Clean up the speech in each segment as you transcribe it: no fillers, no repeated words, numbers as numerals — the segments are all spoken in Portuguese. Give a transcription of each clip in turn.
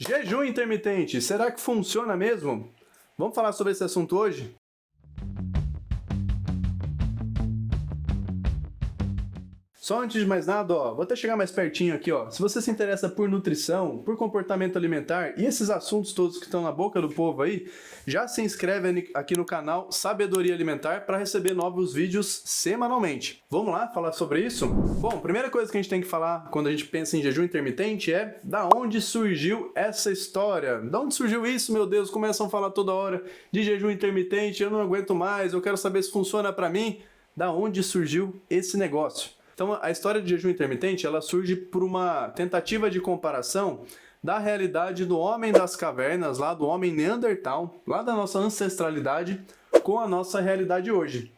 Jejum intermitente, será que funciona mesmo? Vamos falar sobre esse assunto hoje? Só antes de mais nada, vou até chegar mais pertinho aqui, Se você se interessa por nutrição, por comportamento alimentar e esses assuntos todos que estão na boca do povo aí, já se inscreve aqui no canal Sabedoria Alimentar para receber novos vídeos semanalmente. Vamos lá falar sobre isso? Bom, primeira coisa que a gente tem que falar quando a gente pensa em jejum intermitente é da onde surgiu essa história. Da onde surgiu isso, meu Deus? Começam a falar toda hora de jejum intermitente, eu não aguento mais, eu quero saber se funciona para mim. Da onde surgiu esse negócio? Então, a história de jejum intermitente, ela surge por uma tentativa de comparação da realidade do homem das cavernas, lá do homem Neandertal, lá da nossa ancestralidade, com a nossa realidade hoje.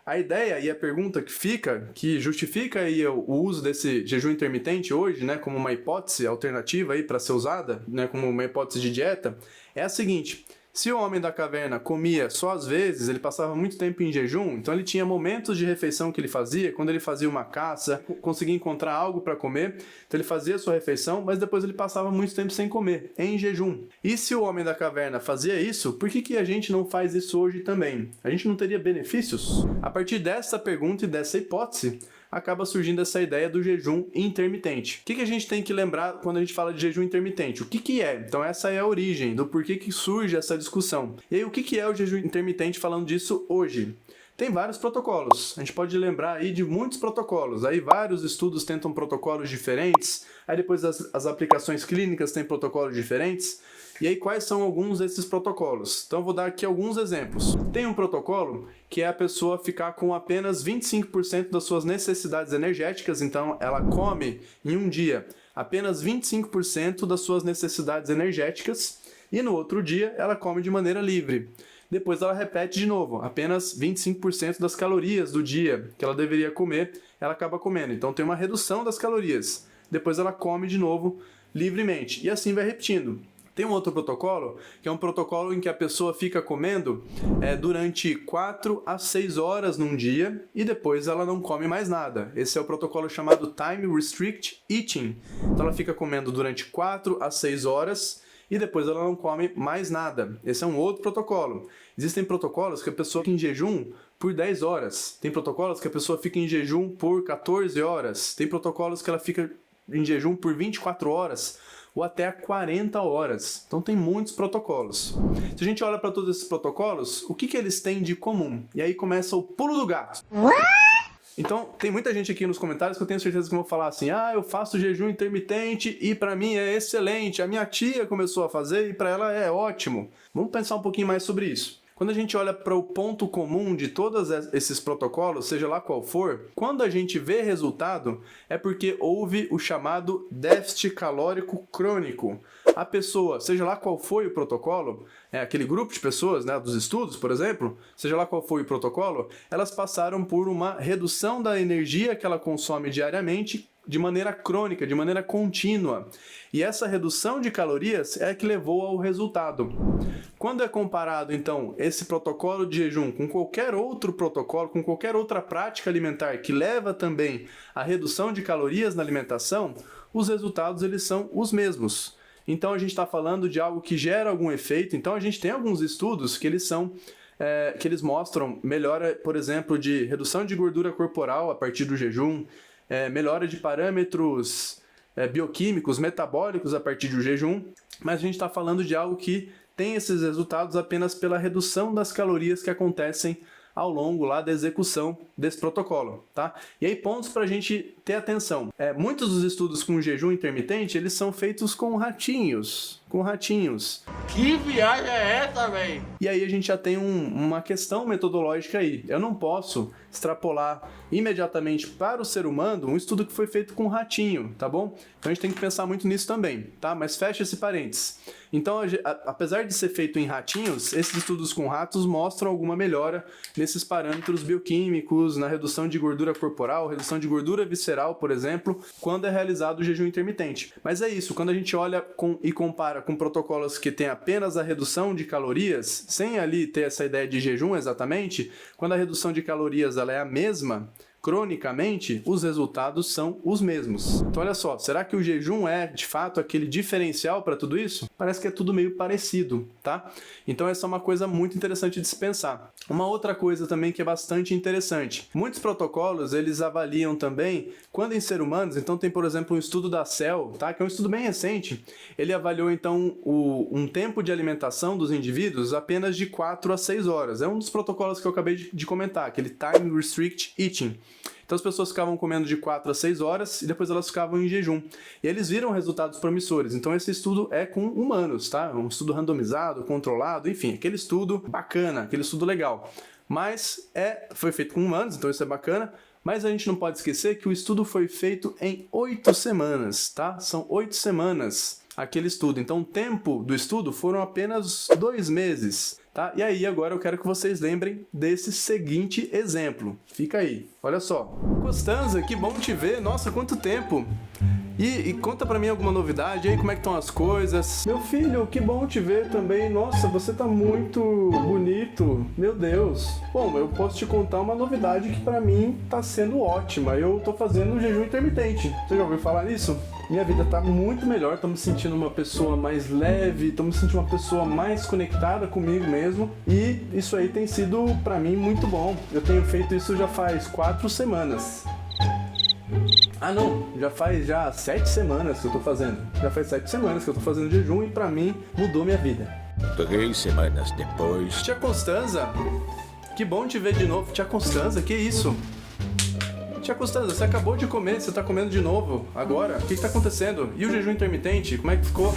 A ideia e a pergunta que fica, que justifica aí o uso desse jejum intermitente hoje, como uma hipótese alternativa aí para ser usada, como uma hipótese de dieta, é a seguinte: se o homem da caverna comia só às vezes, ele passava muito tempo em jejum, então ele tinha momentos de refeição que ele fazia, quando ele fazia uma caça, conseguia encontrar algo para comer, então ele fazia a sua refeição, mas depois ele passava muito tempo sem comer, em jejum. E se o homem da caverna fazia isso, por que a gente não faz isso hoje também? A gente não teria benefícios? A partir dessa pergunta e dessa hipótese, acaba surgindo essa ideia do jejum intermitente. O que a gente tem que lembrar quando a gente fala de jejum intermitente? O que é? Então essa é a origem do porquê que surge essa discussão. E aí o que é o jejum intermitente falando disso hoje? Tem vários protocolos, a gente pode lembrar aí de muitos protocolos, aí vários estudos tentam protocolos diferentes, aí depois as aplicações clínicas têm protocolos diferentes, e aí quais são alguns desses protocolos? Então eu vou dar aqui alguns exemplos. Tem um protocolo que é a pessoa ficar com apenas 25% das suas necessidades energéticas, então ela come em um dia apenas 25% das suas necessidades energéticas, e no outro dia ela come de maneira livre. Depois ela repete de novo, apenas 25% das calorias do dia que ela deveria comer, ela acaba comendo. Então tem uma redução das calorias. Depois ela come de novo livremente. E assim vai repetindo. Tem um outro protocolo, que é um protocolo em que a pessoa fica comendo durante 4 a 6 horas num dia e depois ela não come mais nada. Esse é o protocolo chamado Time Restrict Eating. Então ela fica comendo durante 4 a 6 horas e depois ela não come mais nada. Esse é um outro protocolo. Existem protocolos que a pessoa fica em jejum por 10 horas. Tem protocolos que a pessoa fica em jejum por 14 horas. Tem protocolos que ela fica em jejum por 24 horas ou até 40 horas. Então tem muitos protocolos. Se a gente olha para todos esses protocolos, o que eles têm de comum? E aí começa o pulo do gato. Então, tem muita gente aqui nos comentários que eu tenho certeza que vão falar assim: eu faço jejum intermitente e pra mim é excelente, a minha tia começou a fazer e pra ela é ótimo. Vamos pensar um pouquinho mais sobre isso. Quando a gente olha para o ponto comum de todos esses protocolos, seja lá qual for, quando a gente vê resultado, é porque houve o chamado déficit calórico crônico. A pessoa, seja lá qual foi o protocolo, aquele grupo de pessoas, dos estudos, por exemplo, seja lá qual foi o protocolo, elas passaram por uma redução da energia que ela consome diariamente de maneira crônica, de maneira contínua. E essa redução de calorias é a que levou ao resultado. Quando é comparado, então, esse protocolo de jejum com qualquer outro protocolo, com qualquer outra prática alimentar que leva também à redução de calorias na alimentação, os resultados eles são os mesmos. Então a gente está falando de algo que gera algum efeito. Então a gente tem alguns estudos que eles são que eles mostram melhora, por exemplo, de redução de gordura corporal a partir do jejum, melhora de parâmetros bioquímicos, metabólicos a partir do jejum, mas a gente está falando de algo que tem esses resultados apenas pela redução das calorias que acontecem ao longo lá da execução desse protocolo, tá? E aí pontos para a gente ter atenção. Muitos dos estudos com jejum intermitente, eles são feitos com ratinhos. Que viagem é essa, velho? E aí a gente já tem uma questão metodológica aí. Eu não posso extrapolar imediatamente para o ser humano um estudo que foi feito com ratinho, tá bom? Então a gente tem que pensar muito nisso também, tá? Mas fecha esse parênteses. Então, apesar de ser feito em ratinhos, esses estudos com ratos mostram alguma melhora nesses parâmetros bioquímicos, na redução de gordura corporal, redução de gordura visceral, por exemplo, quando é realizado o jejum intermitente. Mas é isso, quando a gente olha e compara com protocolos que têm apenas a redução de calorias, sem ali ter essa ideia de jejum exatamente, quando a redução de calorias ela é a mesma, cronicamente, os resultados são os mesmos. Então olha só, será que o jejum é de fato aquele diferencial para tudo isso? Parece que é tudo meio parecido, tá? Então essa é uma coisa muito interessante de se pensar. Uma outra coisa também que é bastante interessante. Muitos protocolos, eles avaliam também, quando em seres humanos, então tem por exemplo um estudo da Cell, tá? Que é um estudo bem recente. Ele avaliou então um tempo de alimentação dos indivíduos apenas de 4 a 6 horas. É um dos protocolos que eu acabei de comentar, aquele Time Restrict Eating. Então as pessoas ficavam comendo de 4 a 6 horas e depois elas ficavam em jejum. E eles viram resultados promissores. Então esse estudo é com humanos, tá? Um estudo randomizado, controlado, enfim, aquele estudo bacana, aquele estudo legal. Mas foi feito com humanos, então isso é bacana. Mas a gente não pode esquecer que o estudo foi feito em 8 semanas, tá? São 8 semanas aquele estudo. Então o tempo do estudo foram apenas 2 meses. Tá? E aí agora eu quero que vocês lembrem desse seguinte exemplo. Fica aí, olha só. Costanza, que bom te ver. Nossa, quanto tempo! E conta pra mim alguma novidade aí, como é que estão as coisas? Meu filho, que bom te ver também. Nossa, você tá muito bonito. Meu Deus. Bom, eu posso te contar uma novidade que pra mim tá sendo ótima. Eu tô fazendo um jejum intermitente. Você já ouviu falar nisso? Minha vida tá muito melhor, tô me sentindo uma pessoa mais leve, tô me sentindo uma pessoa mais conectada comigo mesmo. E isso aí tem sido pra mim muito bom. Eu tenho feito isso já faz 4 semanas. Ah não, já faz 7 semanas que eu tô fazendo. Já faz 7 semanas que eu tô fazendo jejum e pra mim mudou minha vida. 3 semanas depois... Tia Constanza, que bom te ver de novo. Tia Constanza, que isso? Tia Constanza, você acabou de comer, você tá comendo de novo agora? O que tá acontecendo? E o jejum intermitente, como é que ficou?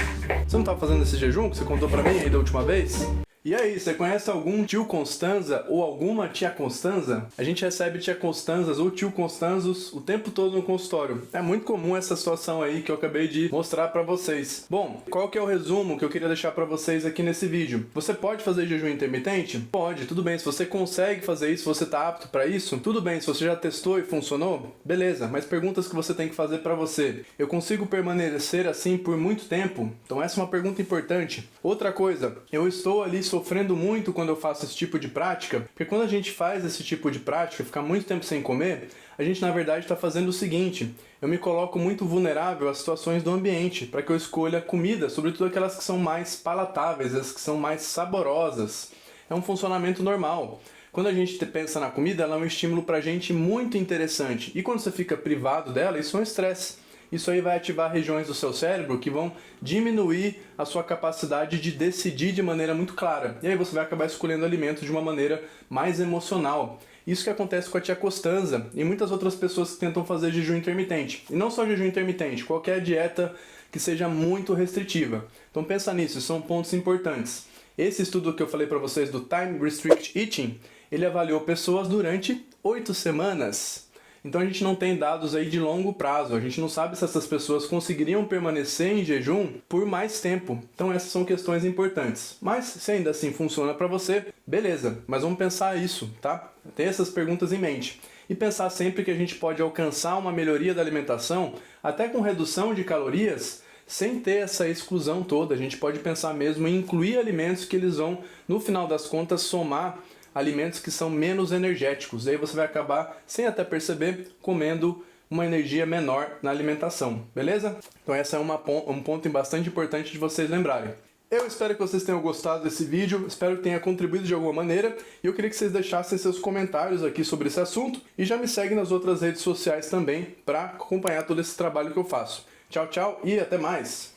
Você não tava fazendo esse jejum que você contou pra mim aí da última vez? E aí, você conhece algum tio Constanza ou alguma tia Constanza? A gente recebe tia Constanzas ou tio Constanzos o tempo todo no consultório. É muito comum essa situação aí que eu acabei de mostrar pra vocês. Bom, qual que é o resumo que eu queria deixar pra vocês aqui nesse vídeo? Você pode fazer jejum intermitente? Pode, tudo bem. Se você consegue fazer isso, se você tá apto pra isso, tudo bem. Se você já testou e funcionou, beleza. Mas perguntas que você tem que fazer pra você. Eu consigo permanecer assim por muito tempo? Então essa é uma pergunta importante. Outra coisa, eu estou ali sofrendo muito quando eu faço esse tipo de prática, porque quando a gente faz esse tipo de prática, ficar muito tempo sem comer, a gente na verdade está fazendo o seguinte: eu me coloco muito vulnerável às situações do ambiente, para que eu escolha comida, sobretudo aquelas que são mais palatáveis, as que são mais saborosas. É um funcionamento normal. Quando a gente pensa na comida, ela é um estímulo para a gente muito interessante, e quando você fica privado dela, isso é um estresse. Isso aí vai ativar regiões do seu cérebro que vão diminuir a sua capacidade de decidir de maneira muito clara. E aí você vai acabar escolhendo alimentos de uma maneira mais emocional. Isso que acontece com a tia Costanza e muitas outras pessoas que tentam fazer jejum intermitente. E não só jejum intermitente, qualquer dieta que seja muito restritiva. Então pensa nisso, são pontos importantes. Esse estudo que eu falei para vocês do Time Restrict Eating, ele avaliou pessoas durante 8 semanas. Então a gente não tem dados aí de longo prazo, a gente não sabe se essas pessoas conseguiriam permanecer em jejum por mais tempo. Então essas são questões importantes. Mas se ainda assim funciona para você, beleza, mas vamos pensar isso, tá? Ter essas perguntas em mente. E pensar sempre que a gente pode alcançar uma melhoria da alimentação, até com redução de calorias, sem ter essa exclusão toda. A gente pode pensar mesmo em incluir alimentos que eles vão, no final das contas, somar alimentos que são menos energéticos. E aí você vai acabar, sem até perceber, comendo uma energia menor na alimentação, beleza? Então esse é um ponto bastante importante de vocês lembrarem. Eu espero que vocês tenham gostado desse vídeo, espero que tenha contribuído de alguma maneira, e eu queria que vocês deixassem seus comentários aqui sobre esse assunto, e já me segue nas outras redes sociais também, para acompanhar todo esse trabalho que eu faço. Tchau, tchau e até mais!